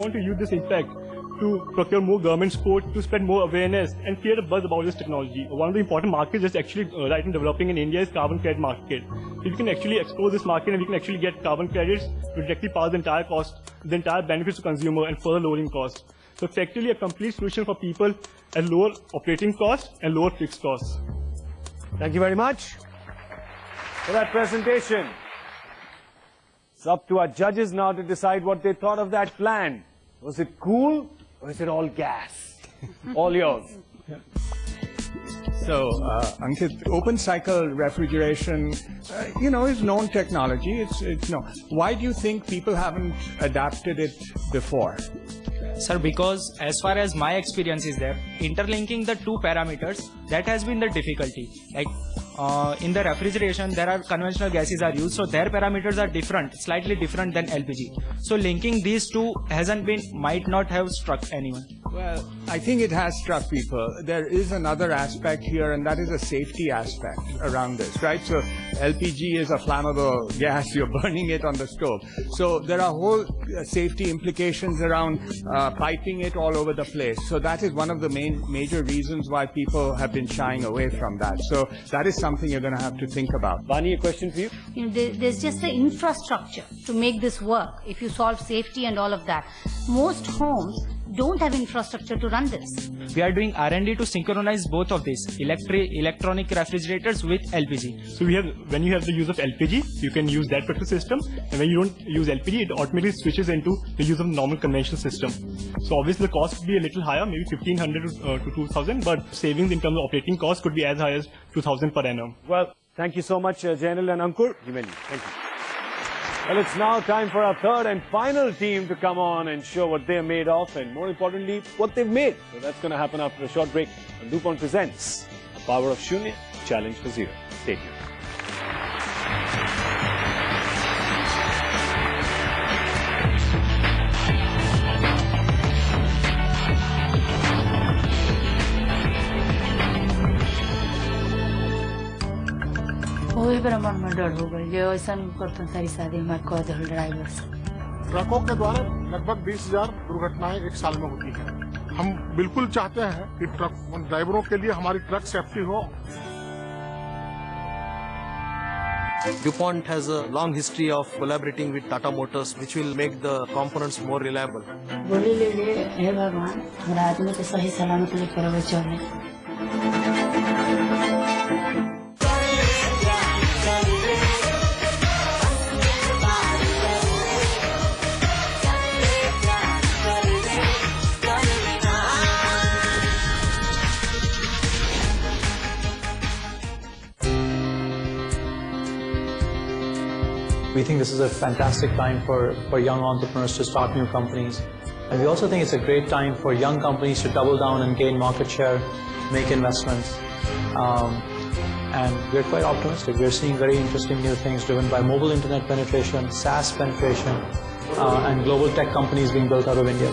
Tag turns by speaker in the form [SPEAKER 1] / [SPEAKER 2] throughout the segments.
[SPEAKER 1] want to use this impact to procure more government support, to spread more awareness and create a buzz about this technology. One of the important markets that's actually right in developing in India is carbon credit market. If we can actually explore this market and we can actually get carbon credits to directly pass the entire cost, the entire benefits to consumer and further lowering costs. So effectively a complete solution for people at lower operating costs and lower fixed costs.
[SPEAKER 2] Thank you very much for that presentation. It's up to our judges now to decide what they thought of that plan. Was it cool or is it all gas? All yours.
[SPEAKER 3] So, Ankit, open cycle refrigeration, is known technology. It's known. Why do you think people haven't adapted it before?
[SPEAKER 4] Sir, because as far as my experience is there, interlinking the two parameters, that has been the difficulty. Like in the refrigeration, there are conventional gases are used, so their parameters are different, slightly different than LPG. So linking these two might not have struck anyone.
[SPEAKER 3] Well, I think it has struck people. There is another aspect here, and that is a safety aspect around this, right? So LPG is a flammable gas. You're burning it on the stove. So there are whole safety implications around piping it all over the place. So that is one of the major reasons why people have been shying away from that. So that is something you're going to have to think about.
[SPEAKER 2] Vani, a question for you?
[SPEAKER 5] There's just the infrastructure to make this work. If you solve safety and all of that, most homes don't have infrastructure to run this.
[SPEAKER 4] We are doing R&D to synchronize both of these, electronic refrigerators with LPG.
[SPEAKER 1] So when you have the use of LPG, you can use that particular system, and when you don't use LPG, it automatically switches into the use of normal conventional system. So obviously the cost would be a little higher, maybe 1,500 to 2,000, but savings in terms of operating costs could be as high as 2,000 per annum.
[SPEAKER 2] Well, thank you so much, Jainal and Ankur. Thank you. Well, it's now time for our third and final team to come on and show what they're made of and, more importantly, what they've made. So that's going to happen after a short break. And DuPont presents The Power of Shunya, Challenge for Zero. Stay tuned.
[SPEAKER 5] वही पर मन में डर हो गई जो ऐसा करते सारी शादी में कह दल ड्राइवर से
[SPEAKER 6] ट्रकों के द्वारा लगभग 20,000 दुर्घटनाएं एक साल में होती हैं। हम बिल्कुल चाहते हैं कि ट्रक ड्राइवरों के लिए हमारी ट्रक सेफ्टी हो।
[SPEAKER 7] DuPont has a long history of collaborating with Tata Motors, which will make the components more reliable.
[SPEAKER 5] बोली ले हे भगवान हमरा आदमी के सही सलामत लेकर आवे चले।
[SPEAKER 8] We think this is a fantastic time for young entrepreneurs to start new companies. And we also think it's a great time for young companies to double down and gain market share, make investments. And we're quite optimistic. We're seeing very interesting new things driven by mobile internet penetration, SaaS penetration, and global tech companies being built out of India.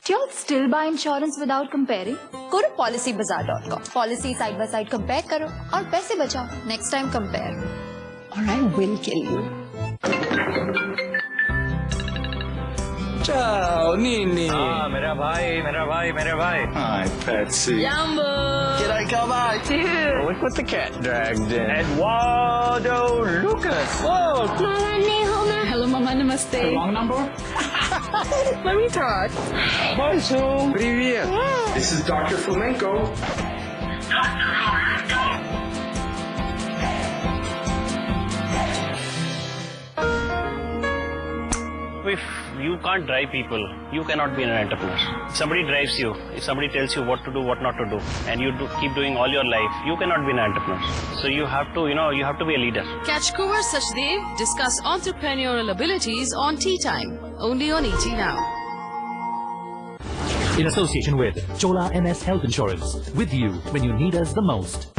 [SPEAKER 9] Do you all still buy insurance without comparing? Go to policybazaar.com. Policy side by side compare करो और पैसे बचाओ. Next time compare. Or I will kill you.
[SPEAKER 7] Ciao, Nini.
[SPEAKER 4] मेरा भाई.
[SPEAKER 7] Hi, Patsy.
[SPEAKER 9] Jumbo.
[SPEAKER 7] G'day, Cowboy.
[SPEAKER 4] Look what the cat dragged in. Eduardo Lucas. Whoa.
[SPEAKER 9] Hello, Mama. Namaste.
[SPEAKER 4] Wrong number?
[SPEAKER 9] Let me talk.
[SPEAKER 4] Bonjour.
[SPEAKER 7] Привет.
[SPEAKER 10] This is Dr. Flamenco.
[SPEAKER 11] If you can't drive people, you cannot be an entrepreneur. Somebody drives you. If somebody tells you what to do, what not to do, and you keep doing all your life, you cannot be an entrepreneur. So you have to, you have to be a leader.
[SPEAKER 12] Catch Kumar Sachdev discuss entrepreneurial abilities on Tea Time, only on ET Now.
[SPEAKER 13] In association with Chola MS Health Insurance, with you when you need us the most.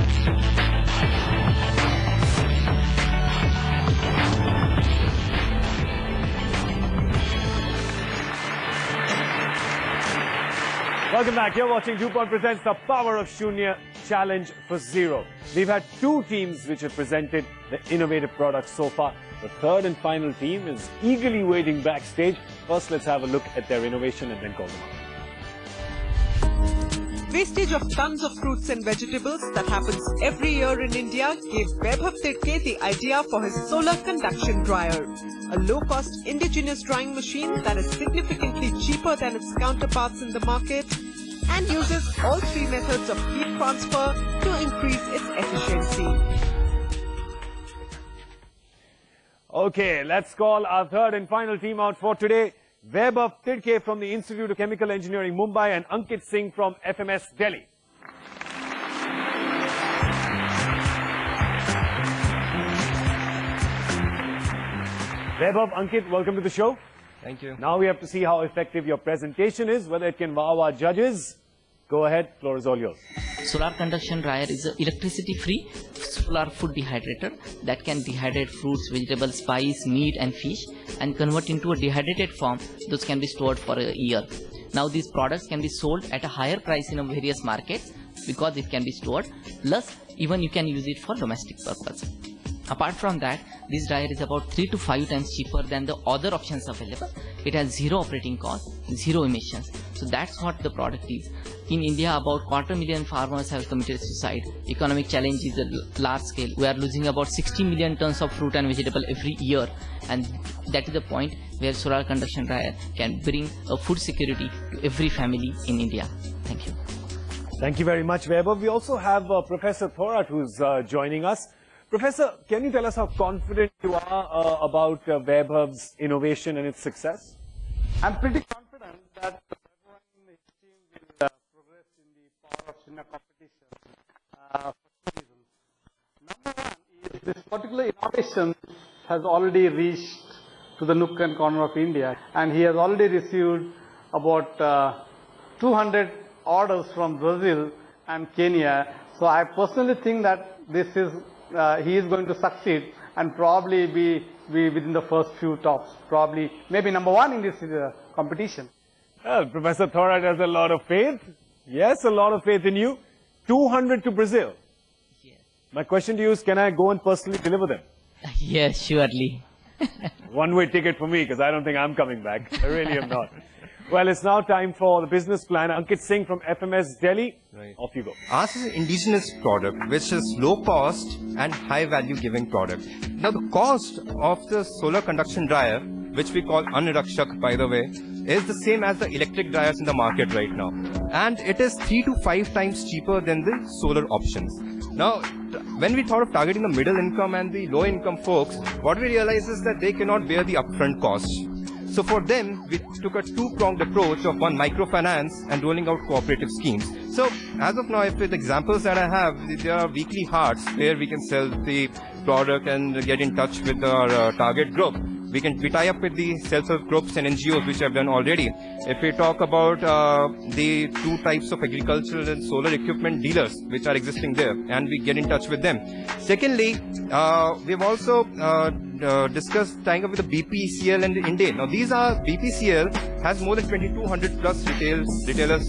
[SPEAKER 2] Welcome back. You're watching DuPont presents The Power of Shunya, challenge for zero. We've had two teams which have presented the innovative products so far. The third and final team is eagerly waiting backstage. First, let's have a look at their innovation and then call them out.
[SPEAKER 14] Wastage of tons of fruits and vegetables that happens every year in India gave Vaibhav Tidke the idea for his solar conduction dryer, a low-cost indigenous drying machine that is significantly cheaper than its counterparts in the market and uses all three methods of heat transfer to increase its efficiency.
[SPEAKER 2] Okay, let's call our third and final team out for today. Vaibhav Tidke from the Institute of Chemical Engineering, Mumbai, and Ankit Singh from FMS, Delhi. Vaibhav, Ankit, welcome to the show.
[SPEAKER 15] Thank you.
[SPEAKER 2] Now we have to see how effective your presentation is, whether it can wow our judges. Go ahead, floor is all yours.
[SPEAKER 16] Solar conduction dryer is an electricity-free solar food dehydrator that can dehydrate fruits, vegetables, spice, meat and fish and convert into a dehydrated form. Those can be stored for a year. Now these products can be sold at a higher price in various markets because it can be stored. Plus, even you can use it for domestic purpose. Apart from that, this dryer is about 3 to 5 times cheaper than the other options available. It has zero operating cost, zero emissions. So that's what the product is. In India, about 250,000 farmers have committed suicide. Economic challenge is a large scale. We are losing about 60 million tons of fruit and vegetable every year. And that is the point where solar conduction dryer can bring a food security to every family in India. Thank you.
[SPEAKER 2] Thank you very much, Vaibhav. We also have Professor Thorat who's joining us. Professor, can you tell us how confident you are about Vaibhav's innovation and its success?
[SPEAKER 17] I'm pretty confident that everyone in his team will progress in the power of Chinna competition for two reasons. Number one is this particular innovation has already reached to the nook and corner of India, and he has already received about 200 orders from Brazil and Kenya. So I personally think that this is he is going to succeed and probably be within the first few tops, probably maybe number one in this competition.
[SPEAKER 2] Well, Professor Thorat has a lot of faith. Yes, a lot of faith in you. 200 to Brazil.
[SPEAKER 16] Yes.
[SPEAKER 2] My question to you is, can I go and personally deliver them?
[SPEAKER 16] Yes, surely.
[SPEAKER 2] One-way ticket for me, because I don't think I'm coming back. I really am not. Well, it's now time for the business plan. Ankit Singh from FMS Delhi.
[SPEAKER 15] Right.
[SPEAKER 2] Off you go.
[SPEAKER 15] Ours is an indigenous product, which is low cost and high value giving product. Now, the cost of the solar conduction dryer, which we call Anrakshak, by the way, is the same as the electric dryers in the market right now. And it is 3 to 5 times cheaper than the solar options. Now, when we thought of targeting the middle income and the low income folks, what we realized is that they cannot bear the upfront cost. So for them, we took a two-pronged approach of one, microfinance and rolling out cooperative schemes. So as of now, if with examples that I have, there are weekly hearts where we can sell the product and get in touch with our target group. We tie up with the self-help groups and NGOs, which I've done already. If we talk about the two types of agricultural and solar equipment dealers, which are existing there, and we get in touch with them. Secondly, we've also discussed tying up with the BPCL and the India. Now, these are BPCL has more than 2,200 plus retailers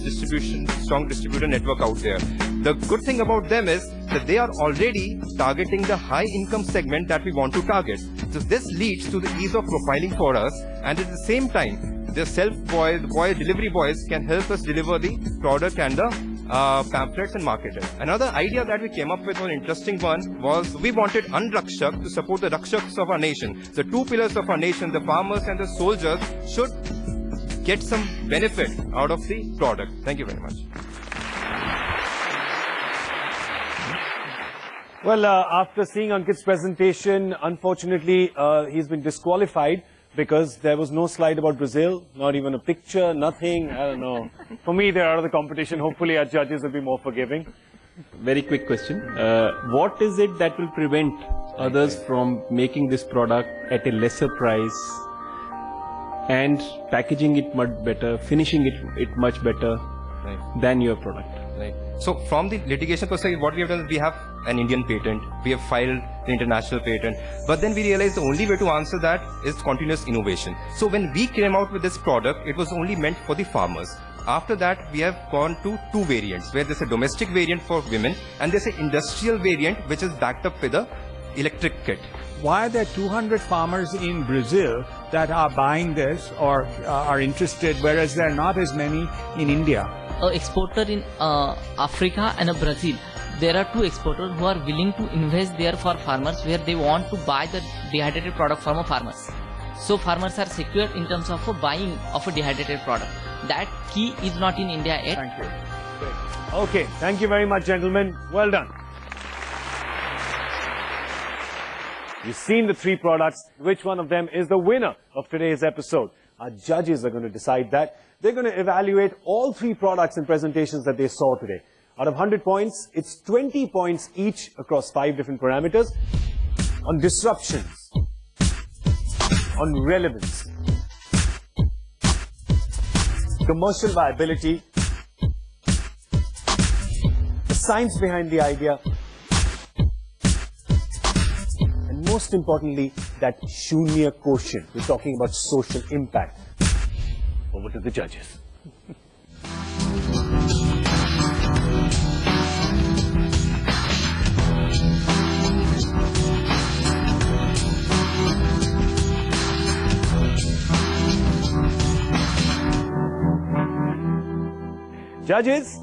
[SPEAKER 15] strong distributor network out there. The good thing about them is that they are already targeting the high income segment that we want to target. So this leads to the ease of profiling for us, and at the same time, the delivery boys can help us deliver the product and the pamphlets and market it. Another idea that we came up with, an interesting one, was we wanted Anrakshak to support the Rakshaks of our nation. The two pillars of our nation, the farmers and the soldiers, should get some benefit out of the product. Thank you very much.
[SPEAKER 2] Well, after seeing Ankit's presentation, unfortunately, he's been disqualified because there was no slide about Brazil, not even a picture, nothing. I don't know. For me, they're out of the competition. Hopefully, our judges will be more forgiving.
[SPEAKER 18] Very quick question. What is it that will prevent others from making this product at a lesser price and packaging it much better, finishing it much better than your product?
[SPEAKER 15] Right. So from the litigation perspective, what we have done is we have an Indian patent, we have filed the international patent, but then we realized the only way to answer that is continuous innovation. So when we came out with this product, it was only meant for the farmers. After that, we have gone to two variants, where there's a domestic variant for women and there's an industrial variant which is backed up with a electric kit.
[SPEAKER 3] Why are there 200 farmers in Brazil that are buying this or are interested, whereas there are not as many in India?
[SPEAKER 16] An exporter in Africa and Brazil, there are two exporters who are willing to invest there for farmers, where they want to buy the dehydrated product from farmers. So farmers are secure in terms of buying of a dehydrated product. That key is not in India yet.
[SPEAKER 2] Thank you. Okay, thank you very much, gentlemen. Well done. You've seen the three products. Which one of them is the winner of today's episode? Our judges are going to decide that. They're going to evaluate all three products and presentations that they saw today. Out of 100 points, it's 20 points each across 5 different parameters on disruptions, on relevance, commercial viability, the science behind the idea, and most importantly, that Shunya quotient. We're talking about social impact. Over to the judges. Judges,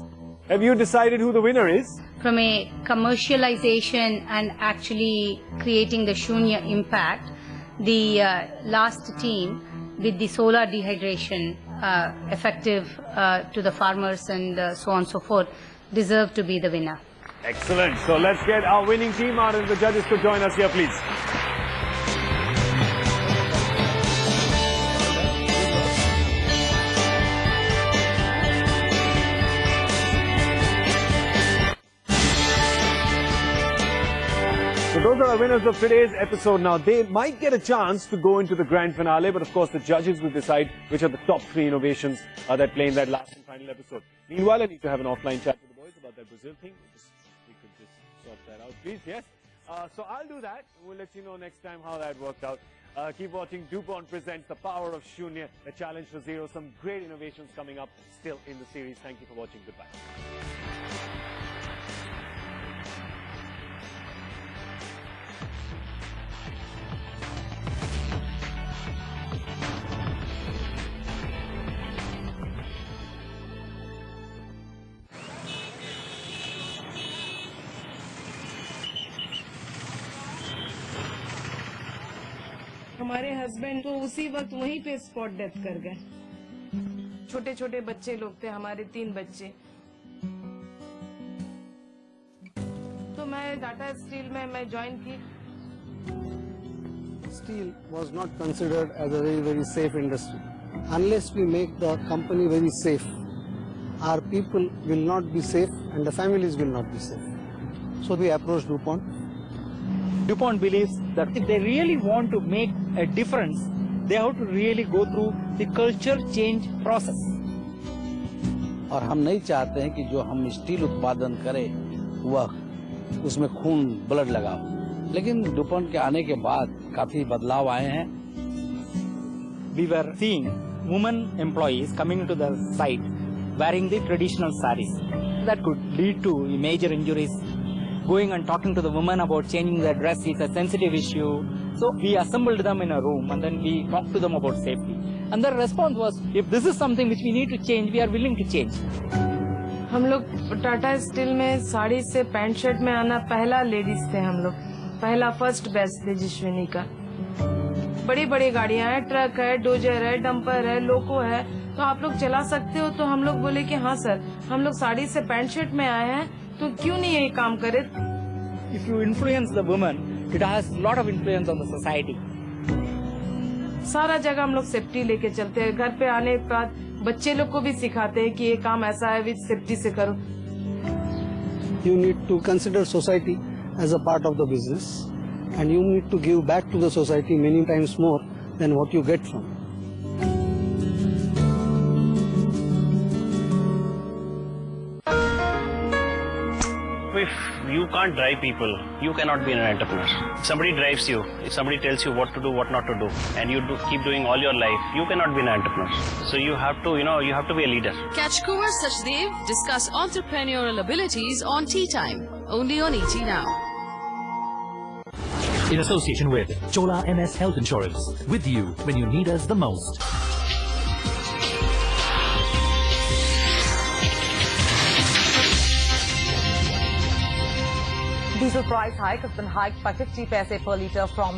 [SPEAKER 2] have you decided who the winner is?
[SPEAKER 5] From a commercialization and actually creating the Shunya impact, the last team with the solar dehydration effective to the farmers and so on and so forth deserve to be the winner.
[SPEAKER 2] Excellent. So let's get our winning team out and the judges could join us here, please. So those are our winners of today's episode. Now, they might get a chance to go into the grand finale, but of course the judges will decide which are the top 3 innovations that play in that last and final episode. Meanwhile, I need to have an offline chat with the boys about that Brazil thing. We could just sort that out, please. Yes. So I'll do that. We'll let you know next time how that worked out. Keep watching DuPont Presents The Power of Shunya, a challenge for zero. Some great innovations coming up still in the series. Thank you for watching. Goodbye.
[SPEAKER 19] हमारे husband तो उसी वक्त वहीं पे spot death कर गए। छोटे छोटे बच्चे लोग थे, हमारे 3 बच्चे। तो मैं टाटा स्टील में मैं ज्वाइन की।
[SPEAKER 20] Steel was not considered as a very safe industry. Unless we make the company very safe, our people will not be safe and the families will not be safe. So we approached DuPont.
[SPEAKER 21] DuPont believes that if they really want to make a difference, they have to really go through the culture change process.
[SPEAKER 22] और हम नहीं चाहते हैं कि जो हम steel उत्पादन करें वह उसमें खून ब्लड लगा हो, लेकिन DuPont के आने के बाद काफी बदलाव आए हैं.
[SPEAKER 21] We were seeing women employees coming into the site wearing the traditional saris. That could lead to major injuries. Going and talking to the women about changing their dress is a sensitive issue. So we assembled them in a room and then we talked to them about safety. And their response was, if this is something which we need to change, we are willing to change.
[SPEAKER 19] हम लोग Tata steel में साड़ी से pant shirt में आना पहला ladies थे हम लोग, पहला फर्स्ट बैच थे जिश्विनी का। बड़ी बड़ी गाड़ियां हैं, ट्रक है, डोजर है, डंपर है, लोको है, तो आप लोग चला सकते हो? तो हम लोग बोले कि हाँ सर, हम लोग साड़ी से पैंट शर्ट में आए हैं, तो क्यों नहीं यही काम करे?
[SPEAKER 21] If you influence the women, it has a lot of influence on the society.
[SPEAKER 19] सारा जगह हम लोग सेफ्टी लेके चलते हैं। घर पे आने के बाद बच्चे लोग को भी सिखाते हैं कि ये काम ऐसा है, विद सेफ्टी से करो।
[SPEAKER 20] You need to consider society as a part of the business, and you need to give back to the society many times more than what you get from.
[SPEAKER 11] if you can't drive people, you cannot be an entrepreneur. If somebody drives you, if somebody tells you what to do, what not to do, and you keep doing all your life, you cannot be an entrepreneur. So you have to, you have to be a leader.
[SPEAKER 12] Catch Kumar Sachdev discuss entrepreneurial abilities on Tea Time, only on Etnow.
[SPEAKER 13] In association with Chola MS Health Insurance, with you when you need us the most.
[SPEAKER 1] Diesel price hike has been hiked by 50 paise per litre from